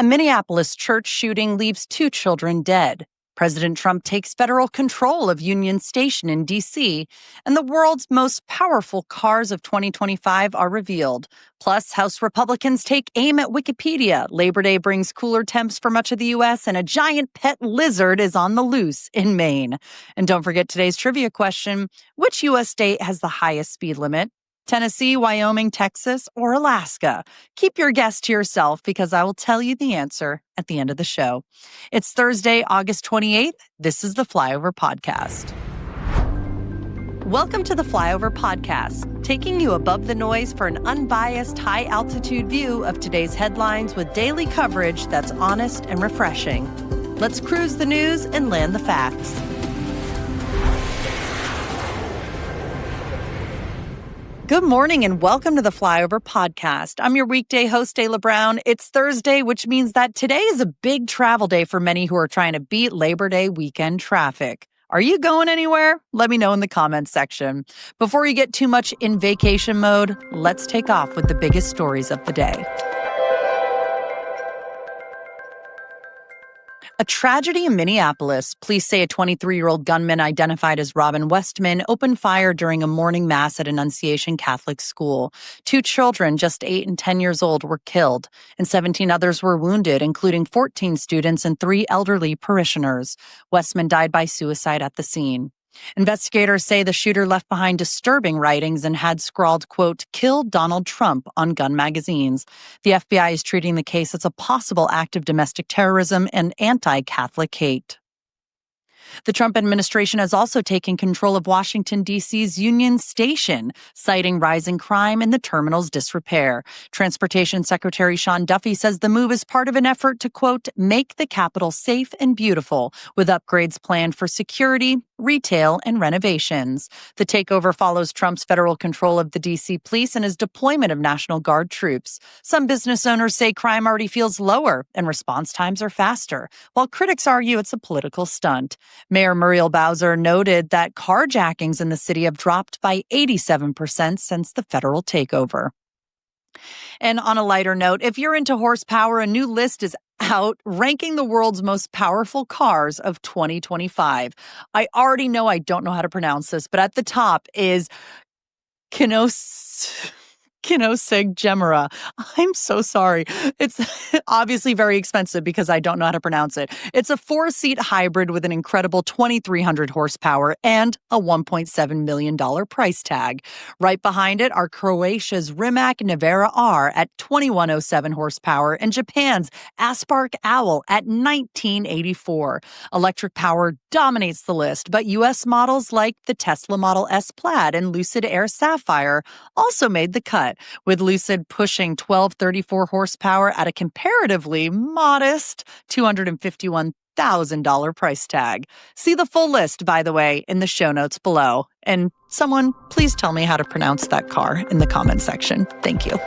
A Minneapolis church shooting leaves 2 children dead. President Trump takes federal control of Union Station in D.C., and the world's most powerful cars of 2025 are revealed. Plus, House Republicans take aim at Wikipedia. Labor Day brings cooler temps for much of the U.S., and a giant pet lizard is on the loose in Maine. And don't forget today's trivia question: which U.S. state has the highest speed limit? Tennessee, Wyoming, Texas, or Alaska? Keep your guess to yourself because I will tell you the answer at the end of the show. It's Thursday, August 28th. This is the Flyover Podcast. Welcome to the Flyover Podcast, taking you above the noise for an unbiased, high-altitude view of today's headlines with daily coverage that's honest and refreshing. Let's cruise the news and land the facts. Good morning and welcome to the Flyover Podcast. I'm your weekday host, Ayla Brown. It's Thursday, which means that today is a big travel day for many who are trying to beat Labor Day weekend traffic. Are you going anywhere? Let me know in the comments section. Before you get too much in vacation mode, let's take off with the biggest stories of the day. A tragedy in Minneapolis. Police say a 23-year-old gunman identified as Robin Westman opened fire during a morning mass at Annunciation Catholic School. 2 children, just 8 and 10 years old, were killed, and 17 others were wounded, including 14 students and 3 elderly parishioners. Westman died by suicide at the scene. Investigators say the shooter left behind disturbing writings and had scrawled, quote, "Kill Donald Trump" on gun magazines. The FBI is treating the case as a possible act of domestic terrorism and anti-Catholic hate. The Trump administration has also taken control of Washington, D.C.'s Union Station, citing rising crime and the terminal's disrepair. Transportation Secretary Sean Duffy says the move is part of an effort to, quote, "make the capital safe and beautiful," with upgrades planned for security, retail, and renovations. The takeover follows Trump's federal control of the D.C. police and his deployment of National Guard troops. Some business owners say crime already feels lower and response times are faster, while critics argue it's a political stunt. Mayor Muriel Bowser noted that carjackings in the city have dropped by 87% since the federal takeover. And on a lighter note, if you're into horsepower, a new list is out ranking the world's most powerful cars of 2025. I already know I don't know how to pronounce this, but at the top is Kinosig Gemera. I'm so sorry. It's obviously very expensive because I don't know how to pronounce it. It's a 4-seat hybrid with an incredible 2,300 horsepower and a $1.7 million price tag. Right behind it are Croatia's Rimac Nevera R at 2,107 horsepower and Japan's Aspark Owl at 1,984. Electric power dominates the list, but U.S. models like the Tesla Model S Plaid and Lucid Air Sapphire also made the cut, with Lucid pushing 1,234 horsepower at a comparatively modest $251,000 price tag. See the full list, by the way, in the show notes below. And someone, please tell me how to pronounce that car in the comment section. Thank you.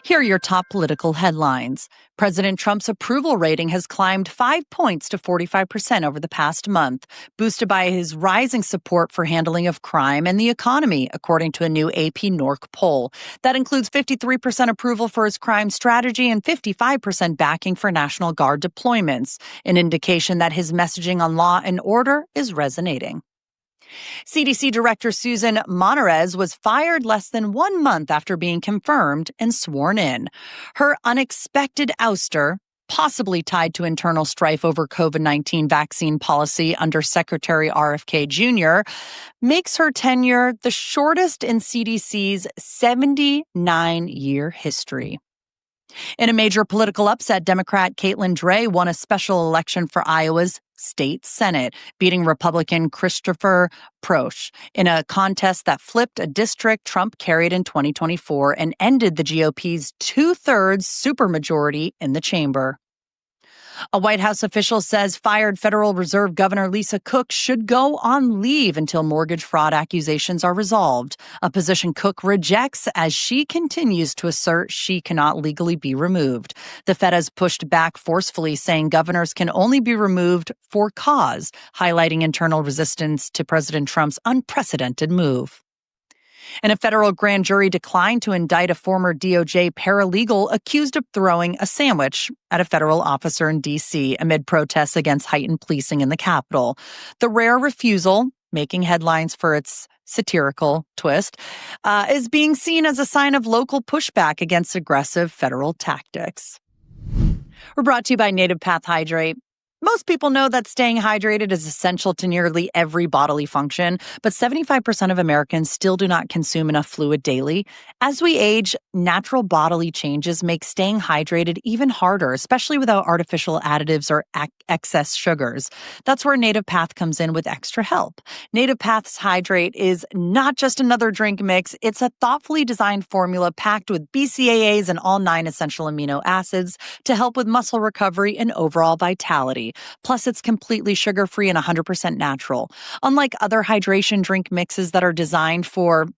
Here are your top political headlines. President Trump's approval rating has climbed 5 points to 45% over the past month, boosted by his rising support for handling of crime and the economy, according to a new AP NORC poll. That includes 53% approval for his crime strategy and 55% backing for National Guard deployments, an indication that his messaging on law and order is resonating. CDC Director Susan Monarez was fired less than 1 month after being confirmed and sworn in. Her unexpected ouster, possibly tied to internal strife over COVID-19 vaccine policy under Secretary RFK Jr., makes her tenure the shortest in CDC's 79-year history. In a major political upset, Democrat Caitlin Dray won a special election for Iowa's state Senate, beating Republican Christopher Proch in a contest that flipped a district Trump carried in 2024 and ended the GOP's 2/3 supermajority in the chamber. A White House official says fired Federal Reserve Governor Lisa Cook should go on leave until mortgage fraud accusations are resolved, a position Cook rejects as she continues to assert she cannot legally be removed. The Fed has pushed back forcefully, saying governors can only be removed for cause, highlighting internal resistance to President Trump's unprecedented move. And a federal grand jury declined to indict a former DOJ paralegal accused of throwing a sandwich at a federal officer in D.C. amid protests against heightened policing in the Capitol. The rare refusal, making headlines for its satirical twist, is being seen as a sign of local pushback against aggressive federal tactics. We're brought to you by Native Path Hydrate. Most people know that staying hydrated is essential to nearly every bodily function, but 75% of Americans still do not consume enough fluid daily. As we age, natural bodily changes make staying hydrated even harder, especially without artificial additives or excess sugars. That's where Native Path comes in with extra help. Native Path's Hydrate is not just another drink mix. It's a thoughtfully designed formula packed with BCAAs and all 9 essential amino acids to help with muscle recovery and overall vitality. Plus, it's completely sugar-free and 100% natural. Unlike other hydration drink mixes that are designed for,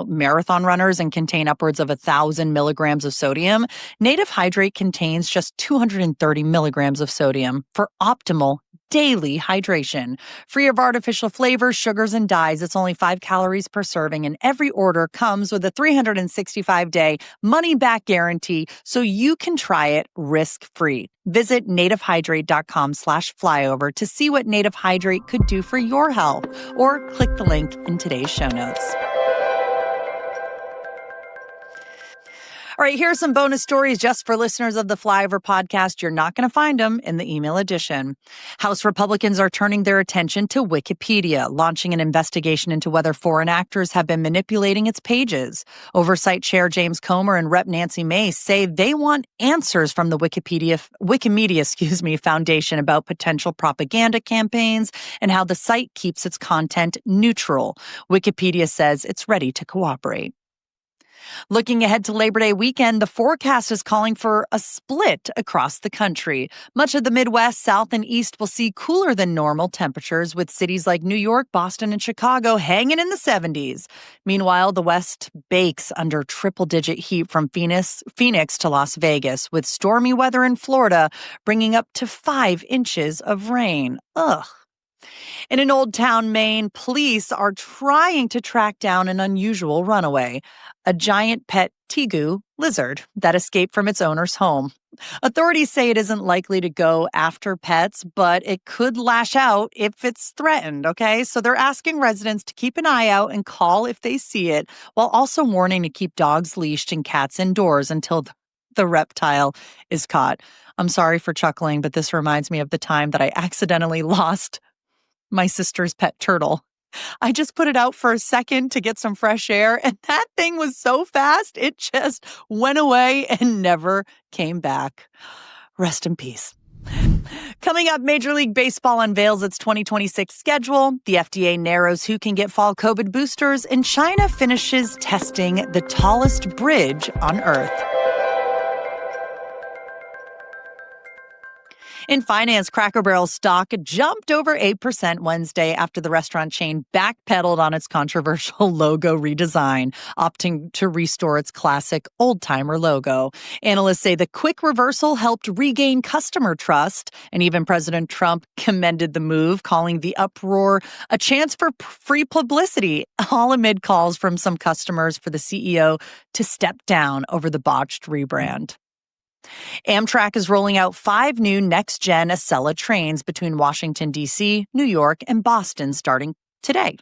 marathon runners and contain upwards of 1,000 milligrams of sodium, Native Hydrate contains just 230 milligrams of sodium for optimal daily hydration. Free of artificial flavors, sugars, and dyes, it's only 5 calories per serving, and every order comes with a 365-day money-back guarantee, so you can try it risk-free. Visit nativehydrate.com/flyover to see what Native Hydrate could do for your health, or click the link in today's show notes. All right, here are some bonus stories just for listeners of the Flyover podcast. You're not going to find them in the email edition. House Republicans are turning their attention to Wikipedia, launching an investigation into whether foreign actors have been manipulating its pages. Oversight Chair James Comer and Rep. Nancy Mace say they want answers from the Wikimedia Foundation about potential propaganda campaigns and how the site keeps its content neutral. Wikipedia says it's ready to cooperate. Looking ahead to Labor Day weekend, the forecast is calling for a split across the country. Much of the Midwest, South, and East will see cooler than normal temperatures, with cities like New York, Boston, and Chicago hanging in the 70s. Meanwhile, the West bakes under triple-digit heat from Phoenix to Las Vegas, with stormy weather in Florida bringing up to 5 inches of rain. Ugh. In an Old Town, Maine, police are trying to track down an unusual runaway, a giant pet tegu lizard that escaped from its owner's home. Authorities say it isn't likely to go after pets, but it could lash out if it's threatened, okay? So they're asking residents to keep an eye out and call if they see it, while also warning to keep dogs leashed and cats indoors until the reptile is caught. I'm sorry for chuckling, but this reminds me of the time that I accidentally lost my sister's pet turtle. I just put it out for a second to get some fresh air, and that thing was so fast, it just went away and never came back. Rest in peace. Coming up, Major League Baseball unveils its 2026 schedule, the FDA narrows who can get fall COVID boosters, and China finishes testing the tallest bridge on Earth. In finance, Cracker Barrel stock jumped over 8% Wednesday after the restaurant chain backpedaled on its controversial logo redesign, opting to restore its classic old-timer logo. Analysts say the quick reversal helped regain customer trust, and even President Trump commended the move, calling the uproar a chance for free publicity, all amid calls from some customers for the CEO to step down over the botched rebrand. Amtrak is rolling out 5 new next-gen Acela trains between Washington, D.C., New York, and Boston starting today.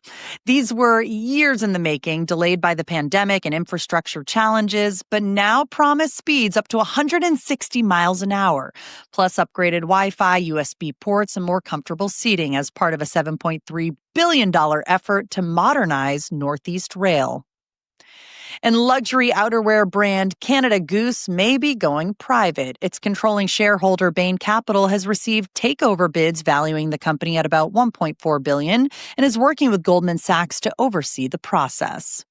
These were years in the making, delayed by the pandemic and infrastructure challenges, but now promise speeds up to 160 miles an hour, plus upgraded Wi-Fi, USB ports, and more comfortable seating as part of a $7.3 billion effort to modernize Northeast Rail. And luxury outerwear brand Canada Goose may be going private. Its controlling shareholder, Bain Capital, has received takeover bids valuing the company at about $1.4 billion and is working with Goldman Sachs to oversee the process.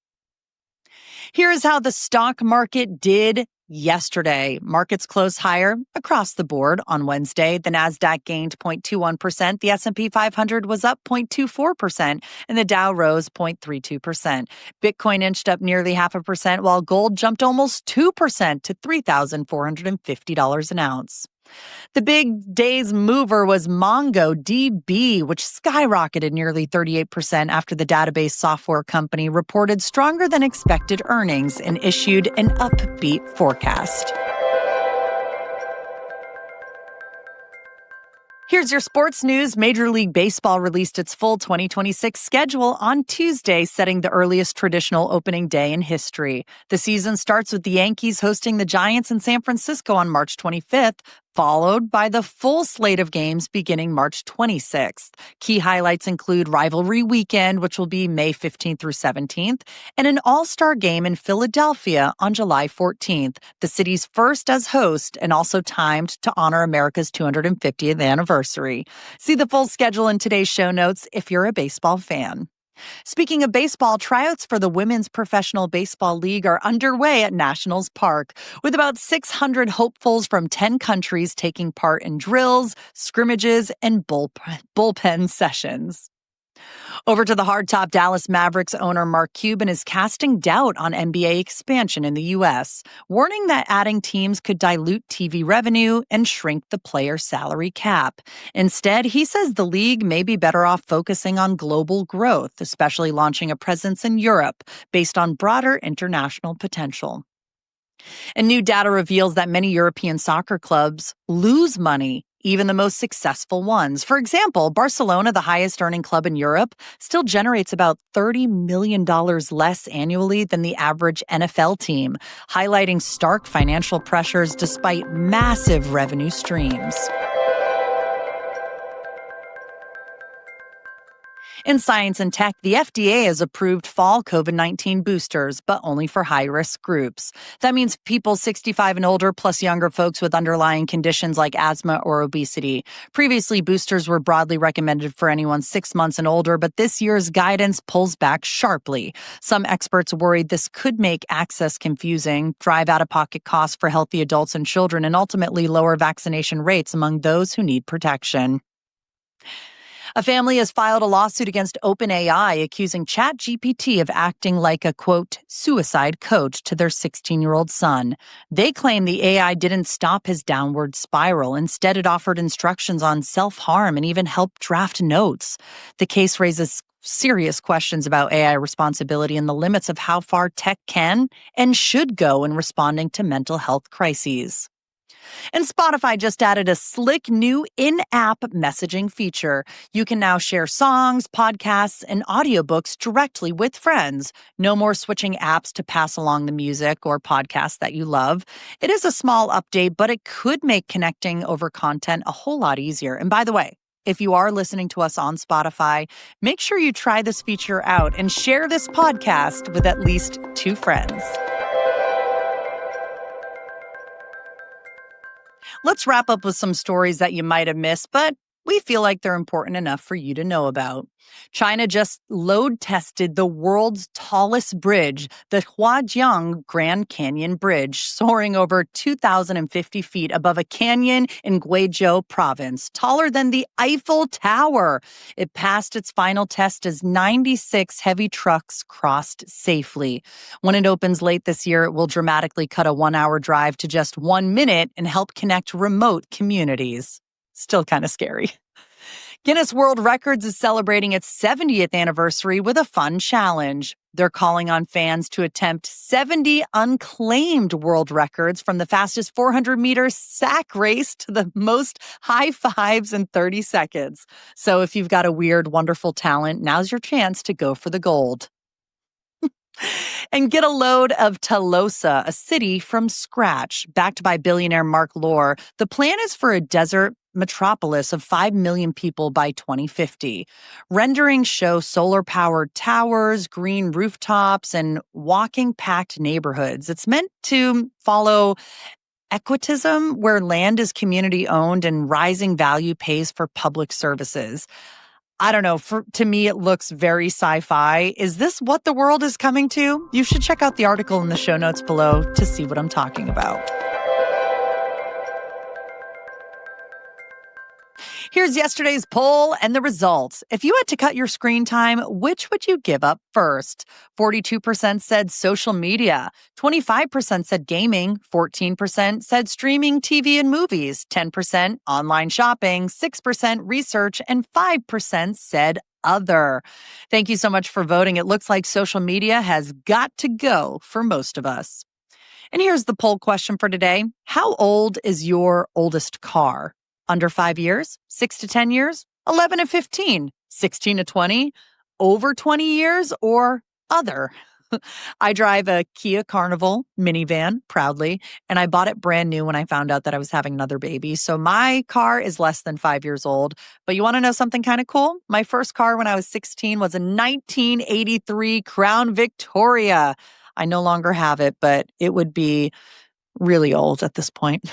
Here is how the stock market did yesterday. Markets closed higher across the board on Wednesday. The Nasdaq gained 0.21%. The S&P 500 was up 0.24%, and the Dow rose 0.32%. Bitcoin inched up nearly 0.5%, while gold jumped almost 2% to $3,450 an ounce. The big day's mover was MongoDB, which skyrocketed nearly 38% after the database software company reported stronger than expected earnings and issued an upbeat forecast. Here's your sports news. Major League Baseball released its full 2026 schedule on Tuesday, setting the earliest traditional opening day in history. The season starts with the Yankees hosting the Giants in San Francisco on March 25th, followed by the full slate of games beginning March 26th. Key highlights include Rivalry Weekend, which will be May 15th through 17th, and an all-star game in Philadelphia on July 14th, the city's first as host and also timed to honor America's 250th anniversary. See the full schedule in today's show notes if you're a baseball fan. Speaking of baseball, tryouts for the Women's Professional Baseball League are underway at Nationals Park, with about 600 hopefuls from 10 countries taking part in drills, scrimmages, and bullpen sessions. Over to the hardtop, Dallas Mavericks owner Mark Cuban is casting doubt on NBA expansion in the U.S., warning that adding teams could dilute TV revenue and shrink the player salary cap. Instead, he says the league may be better off focusing on global growth, especially launching a presence in Europe based on broader international potential. And new data reveals that many European soccer clubs lose money, even the most successful ones. For example, Barcelona, the highest earning club in Europe, still generates about $30 million less annually than the average NFL team, highlighting stark financial pressures despite massive revenue streams. In science and tech, the FDA has approved fall COVID-19 boosters, but only for high-risk groups. That means people 65 and older, plus younger folks with underlying conditions like asthma or obesity. Previously, boosters were broadly recommended for anyone 6 months and older, but this year's guidance pulls back sharply. Some experts worried this could make access confusing, drive out-of-pocket costs for healthy adults and children, and ultimately lower vaccination rates among those who need protection. A family has filed a lawsuit against OpenAI, accusing ChatGPT of acting like a, quote, suicide coach to their 16-year-old son. They claim the AI didn't stop his downward spiral. Instead, it offered instructions on self-harm and even helped draft notes. The case raises serious questions about AI responsibility and the limits of how far tech can and should go in responding to mental health crises. And Spotify just added a slick new in-app messaging feature. You can now share songs, podcasts, and audiobooks directly with friends. No more switching apps to pass along the music or podcasts that you love. It is a small update, but it could make connecting over content a whole lot easier. And by the way, if you are listening to us on Spotify, make sure you try this feature out and share this podcast with at least 2 friends. Let's wrap up with some stories that you might have missed, but we feel like they're important enough for you to know about. China just load tested the world's tallest bridge, the Huajiang Grand Canyon Bridge, soaring over 2,050 feet above a canyon in Guizhou province, taller than the Eiffel Tower. It passed its final test as 96 heavy trucks crossed safely. When it opens late this year, it will dramatically cut a 1-hour drive to just 1 minute and help connect remote communities. Still kind of scary. Guinness World Records is celebrating its 70th anniversary with a fun challenge. They're calling on fans to attempt 70 unclaimed world records, from the fastest 400-meter sack race to the most high fives in 30 seconds. So if you've got a weird, wonderful talent, now's your chance to go for the gold. And get a load of Tolosa, a city from scratch. Backed by billionaire Mark Lohr, the plan is for a desert metropolis of 5 million people by 2050. Renderings show solar-powered towers, green rooftops, and walking-packed neighborhoods. It's meant to follow equitism, where land is community-owned and rising value pays for public services. I don't know. To me, it looks very sci-fi. Is this what the world is coming to? You should check out the article in the show notes below to see what I'm talking about. Here's yesterday's poll and the results. If you had to cut your screen time, which would you give up first? 42% said social media, 25% said gaming, 14% said streaming TV and movies, 10% online shopping, 6% research, and 5% said other. Thank you so much for voting. It looks like social media has got to go for most of us. And here's the poll question for today. How old is your oldest car? Under 5 years, 6 to 10 years, 11 to 15, 16 to 20, over 20 years, or other? I drive a Kia Carnival minivan proudly, and I bought it brand new when I found out that I was having another baby. So my car is less than 5 years old. But you want to know something kind of cool? My first car when I was 16 was a 1983 Crown Victoria. I no longer have it, but it would be really old at this point.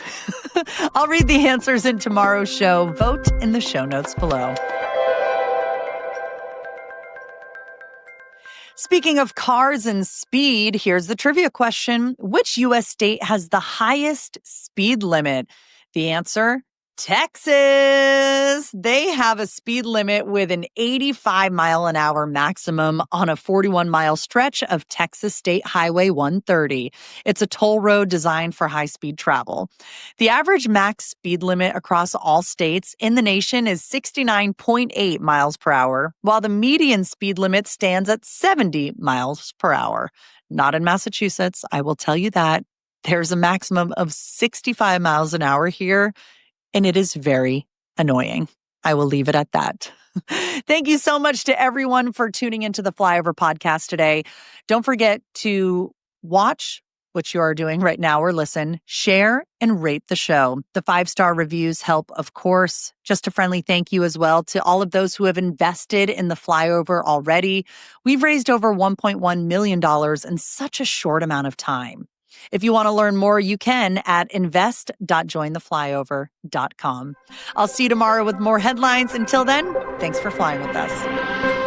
I'll read the answers in tomorrow's show. Vote in the show notes below. Speaking of cars and speed, here's the trivia question. Which U.S. state has the highest speed limit? The answer, Texas. They have a speed limit with an 85-mile-an-hour maximum on a 41-mile stretch of Texas State Highway 130. It's a toll road designed for high-speed travel. The average max speed limit across all states in the nation is 69.8 miles per hour, while the median speed limit stands at 70 miles per hour. Not in Massachusetts, I will tell you that. There's a maximum of 65 miles an hour here, and it is very annoying. I will leave it at that. Thank you so much to everyone for tuning into the Flyover podcast today. Don't forget to watch, which you are doing right now, or listen, share, and rate the show. The 5-star reviews help, of course. Just a friendly thank you as well to all of those who have invested in the Flyover already. We've raised over $1.1 million in such a short amount of time. If you want to learn more, you can at invest.jointheflyover.com. I'll see you tomorrow with more headlines. Until then, thanks for flying with us.